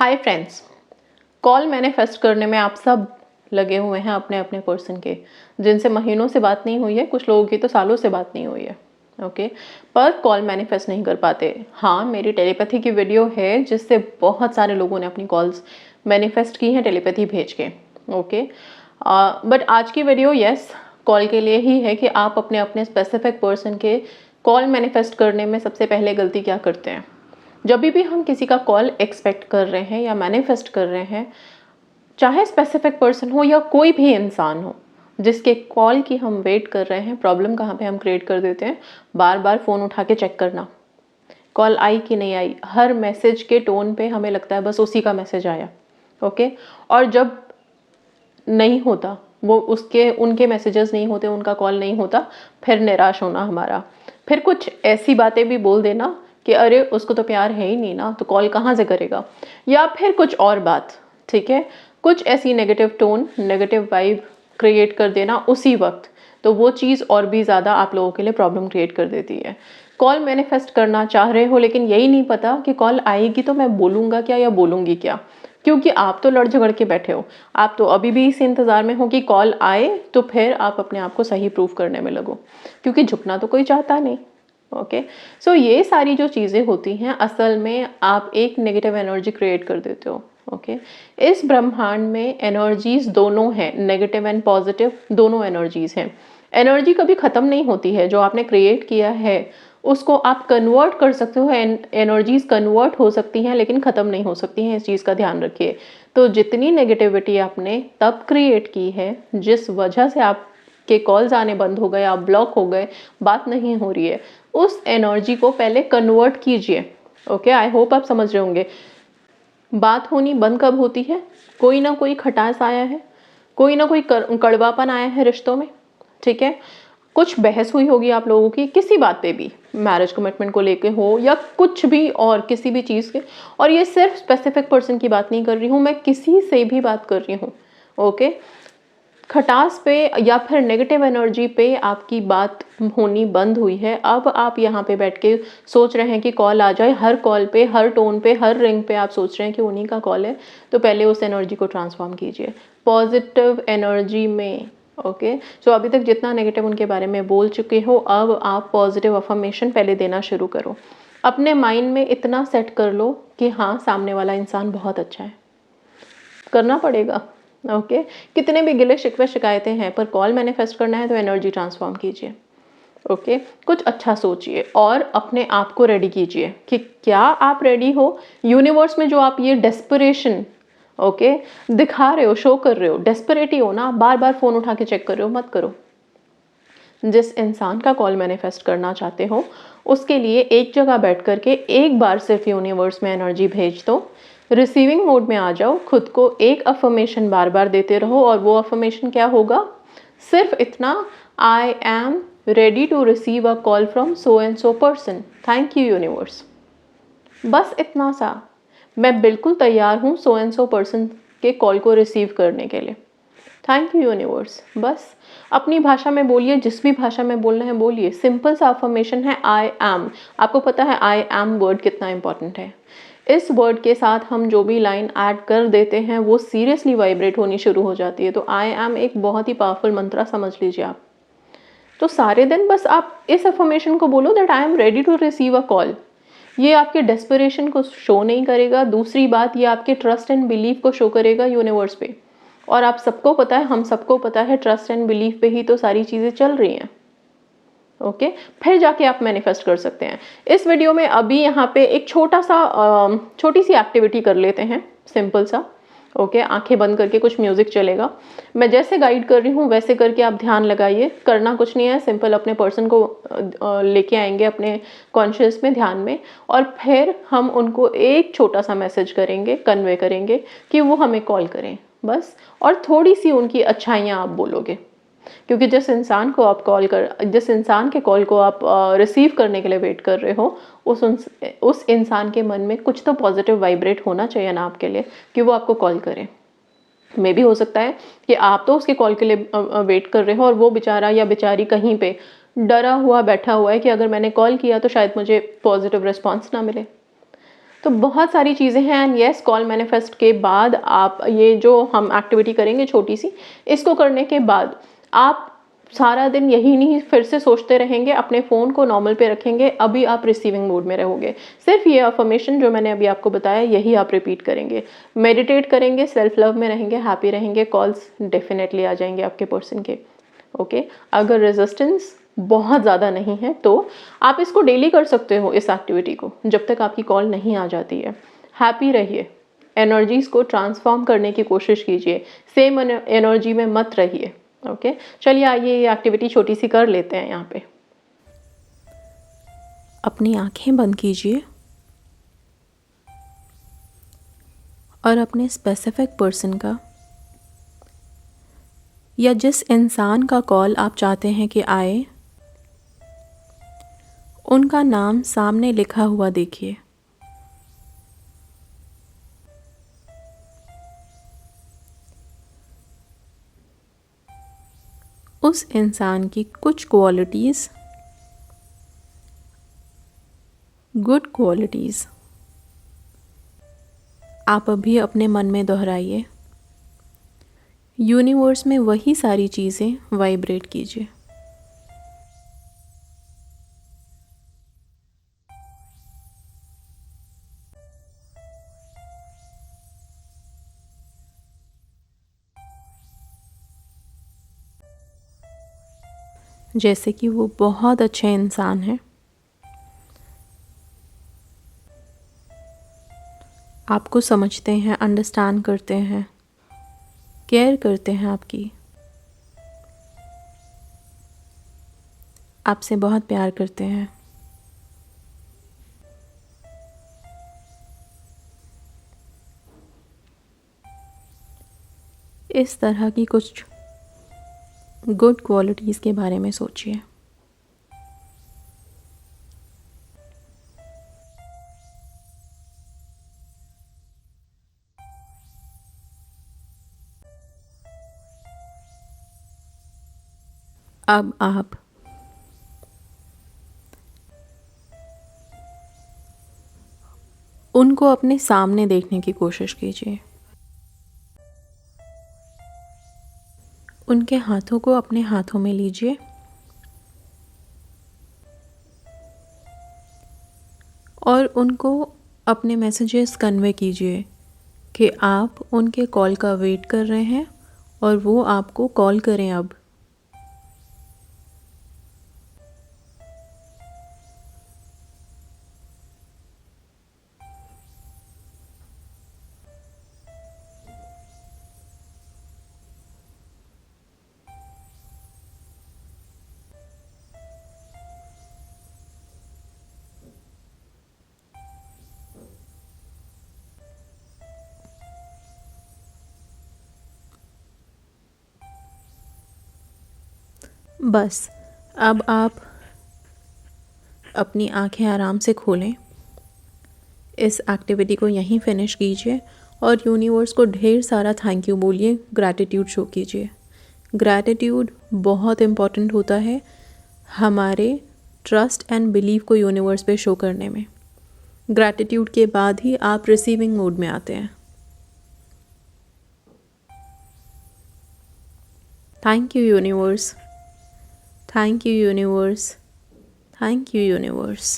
Hi friends, call manifest करने में आप सब लगे हुए हैं अपने अपने पर्सन के, जिनसे महीनों से बात नहीं हुई है, कुछ लोगों की तो सालों से बात नहीं हुई है। ओके, पर कॉल मैनिफेस्ट नहीं कर पाते। हाँ, मेरी टेलीपैथी की वीडियो है जिससे बहुत सारे लोगों ने अपनी कॉल्स मैनिफेस्ट की हैं टेलीपैथी भेज के। ओके, बट आज की वीडियो यस कॉल के लिए ही है कि आप अपने अपने स्पेसिफिक पर्सन के कॉल मैनिफेस्ट करने में सबसे पहले गलती क्या करते हैं। जब भी हम किसी का कॉल एक्सपेक्ट कर रहे हैं या मैनिफेस्ट कर रहे हैं, चाहे स्पेसिफिक पर्सन हो या कोई भी इंसान हो जिसके कॉल की हम वेट कर रहे हैं, प्रॉब्लम कहाँ पे हम क्रिएट कर देते हैं, बार बार फ़ोन उठा के चेक करना, कॉल आई कि नहीं आई। हर मैसेज के टोन पे हमें लगता है बस उसी का मैसेज आया। ओके, और जब नहीं होता, वो उसके उनके मैसेजेस नहीं होते, उनका कॉल नहीं होता, फिर निराश होना हमारा। फिर कुछ ऐसी बातें भी बोल देना कि अरे उसको तो प्यार है ही नहीं ना, तो कॉल कहाँ से करेगा, या फिर कुछ और बात। ठीक है, कुछ ऐसी negative tone, negative vibe create कर देना उसी वक्त, तो वो चीज़ और भी ज़्यादा आप लोगों के लिए प्रॉब्लम क्रिएट कर देती है। कॉल मैनिफेस्ट करना चाह रहे हो लेकिन यही नहीं पता कि कॉल आएगी तो मैं बोलूँगा क्या या बोलूँगी क्या, क्योंकि आप तो लड़ झगड़ के बैठे हो। आप तो अभी भी इस इंतज़ार में हो कि कॉल आए तो फिर आप अपने आप को सही प्रूफ करने में लगो, क्योंकि झुकना तो कोई चाहता नहीं। ओके, सो ये सारी जो चीज़ें होती हैं, असल में आप एक नेगेटिव एनर्जी क्रिएट कर देते हो। ओके, इस ब्रह्मांड में एनर्जीज दोनों हैं, नेगेटिव एंड पॉजिटिव दोनों एनर्जीज हैं। एनर्जी कभी ख़त्म नहीं होती है, जो आपने क्रिएट किया है उसको आप कन्वर्ट कर सकते हो। एनर्जीज कन्वर्ट हो सकती हैं लेकिन ख़त्म नहीं हो सकती हैं, इस चीज़ का ध्यान रखिए। तो जितनी नेगेटिविटी आपने तब क्रिएट की है, जिस वजह से आपके कॉल्स आने बंद हो गए, आप ब्लॉक हो गए, बात नहीं हो रही है, उस एनर्जी को पहले कन्वर्ट कीजिए। ओके, आई होप आप समझ रहे होंगे। बात होनी बंद कब होती है? कोई ना कोई खटास आया है, कोई ना कोई कड़वापन आया है रिश्तों में। ठीक है, कुछ बहस हुई होगी आप लोगों की किसी बात पे भी, मैरिज कमिटमेंट को लेके हो या कुछ भी और किसी भी चीज़ के। और ये सिर्फ स्पेसिफिक पर्सन की बात नहीं कर रही हूँ, मैं किसी से भी बात कर रही हूँ। ओके, खटास पे या फिर नेगेटिव एनर्जी पे आपकी बात होनी बंद हुई है। अब आप यहाँ पे बैठ के सोच रहे हैं कि कॉल आ जाए, हर कॉल पे, हर टोन पे, हर रिंग पे आप सोच रहे हैं कि उन्हीं का कॉल है, तो पहले उस एनर्जी को ट्रांसफॉर्म कीजिए पॉजिटिव एनर्जी में। ओके, सो अभी तक जितना नेगेटिव उनके बारे में बोल चुके हो, अब आप पॉजिटिव अफर्मेशन पहले देना शुरू करो। अपने माइंड में इतना सेट कर लो कि हाँ, सामने वाला इंसान बहुत अच्छा है। करना पड़ेगा। ओके, कितने भी गिले शिकवे शिकायतें हैं, पर कॉल मैनिफेस्ट करना है तो एनर्जी ट्रांसफॉर्म कीजिए। ओके, कुछ अच्छा सोचिए और अपने आप को रेडी कीजिए कि क्या आप रेडी हो। यूनिवर्स में जो आप ये डेस्परेशन दिखा रहे हो, शो कर रहे हो, डेस्परेट ही हो ना, बार बार फ़ोन उठा के चेक कर रहे हो, मत करो। जिस इंसान का कॉल मैनिफेस्ट करना चाहते हो उसके लिए एक जगह बैठ करके एक बार सिर्फ यूनिवर्स में एनर्जी भेज दो, रिसीविंग मोड में आ जाओ, खुद को एक अफर्मेशन बार बार देते रहो। और वो अफर्मेशन क्या होगा? सिर्फ इतना, I am ready to receive a call from so and so person, thank you universe. बस इतना सा, मैं बिल्कुल तैयार हूँ सो एंड सो पर्सन के कॉल को रिसीव करने के लिए, थैंक यू यूनिवर्स। बस अपनी भाषा में बोलिए, जिस भी भाषा में बोलना है बोलिए। सिंपल सा अफर्मेशन है, आई एम। आपको पता है आई एम वर्ड कितना इंपॉर्टेंट है। इस वर्ड के साथ हम जो भी लाइन ऐड कर देते हैं वो सीरियसली वाइब्रेट होनी शुरू हो जाती है। तो आई एम एक बहुत ही पावरफुल मंत्र समझ लीजिए आप। तो सारे दिन बस आप इस अफर्मेशन को बोलो, that I am ready to receive a call. ये आपके डेस्परेशन को शो नहीं करेगा। दूसरी बात, ये आपके ट्रस्ट एंड बिलीफ को शो करेगा यूनिवर्स पे। और आप सबको पता है, हम सबको पता है, ट्रस्ट एंड बिलीफ पे ही तो सारी चीज़ें चल रही हैं। ओके, फिर जाके आप मैनिफेस्ट कर सकते हैं। इस वीडियो में अभी यहाँ पे एक छोटी सी एक्टिविटी कर लेते हैं, सिंपल सा। ओके, आंखें बंद करके कुछ म्यूजिक चलेगा, मैं जैसे गाइड कर रही हूँ वैसे करके आप ध्यान लगाइए। करना कुछ नहीं है, सिंपल अपने पर्सन को लेके आएंगे अपने कॉन्शियस में, ध्यान में, और फिर हम उनको एक छोटा सा मैसेज करेंगे, कन्वे करेंगे कि वो हमें कॉल करें बस। और थोड़ी सी उनकी अच्छाइयाँ आप बोलोगे, क्योंकि जिस इंसान के कॉल को आप रिसीव करने के लिए वेट कर रहे हो, उस इंसान के मन में कुछ तो पॉजिटिव वाइब्रेट होना चाहिए ना आपके लिए, कि वो आपको कॉल करे। मे भी हो सकता है कि आप तो उसके कॉल के लिए वेट कर रहे हो और वो बेचारा या बेचारी कहीं पे डरा हुआ बैठा हुआ है कि अगर मैंने कॉल किया तो शायद मुझे पॉजिटिव रिस्पॉन्स ना मिले। तो बहुत सारी चीज़ें हैं एंड येस, कॉल मैनिफेस्ट के बाद आप ये जो हम एक्टिविटी करेंगे छोटी सी, इसको करने के बाद आप सारा दिन यही नहीं फिर से सोचते रहेंगे, अपने फ़ोन को नॉर्मल पे रखेंगे, अभी आप रिसीविंग मोड में रहोगे। सिर्फ ये अफर्मेशन जो मैंने अभी आपको बताया यही आप रिपीट करेंगे, मेडिटेट करेंगे, सेल्फ लव में रहेंगे, हैप्पी रहेंगे, कॉल्स डेफिनेटली आ जाएंगे आपके पर्सन के। ओके, अगर रेजिस्टेंस बहुत ज़्यादा नहीं है तो आप इसको डेली कर सकते हो, इस एक्टिविटी को, जब तक आपकी कॉल नहीं आ जाती है। हैप्पी रहिए, एनर्जीज़ को ट्रांसफॉर्म करने की कोशिश कीजिए, सेम एनर्जी में मत रहिए। ओके, चलिए आइए ये एक्टिविटी छोटी सी कर लेते हैं। यहाँ पे अपनी आंखें बंद कीजिए और अपने स्पेसिफिक पर्सन का या जिस इंसान का कॉल आप चाहते हैं कि आए, उनका नाम सामने लिखा हुआ देखिए। उस इंसान की कुछ क्वालिटीज़, गुड क्वालिटीज़ आप अभी अपने मन में दोहराइए। यूनिवर्स में वही सारी चीज़ें वाइब्रेट कीजिए। जैसे कि वो बहुत अच्छे इंसान हैं, आपको समझते हैं, अंडरस्टैंड करते हैं, केयर करते हैं आपकी, आपसे बहुत प्यार करते हैं। इस तरह की कुछ गुड क्वालिटीज़ के बारे में सोचिए। अब आप उनको अपने सामने देखने की कोशिश कीजिए। उनके हाथों को अपने हाथों में लीजिए और उनको अपने मैसेजेस कन्वे कीजिए कि आप उनके कॉल का वेट कर रहे हैं और वो आपको कॉल करें अब। बस अब आप अपनी आंखें आराम से खोलें, इस एक्टिविटी को यहीं फिनिश कीजिए और यूनिवर्स को ढेर सारा थैंक यू बोलिए, ग्रैटिट्यूड शो कीजिए। ग्रैटिट्यूड बहुत इम्पॉर्टेंट होता है हमारे ट्रस्ट एंड बिलीव को यूनिवर्स पे शो करने में। ग्रैटिट्यूड के बाद ही आप रिसीविंग मोड में आते हैं। Thank you universe, thank you universe, thank you universe.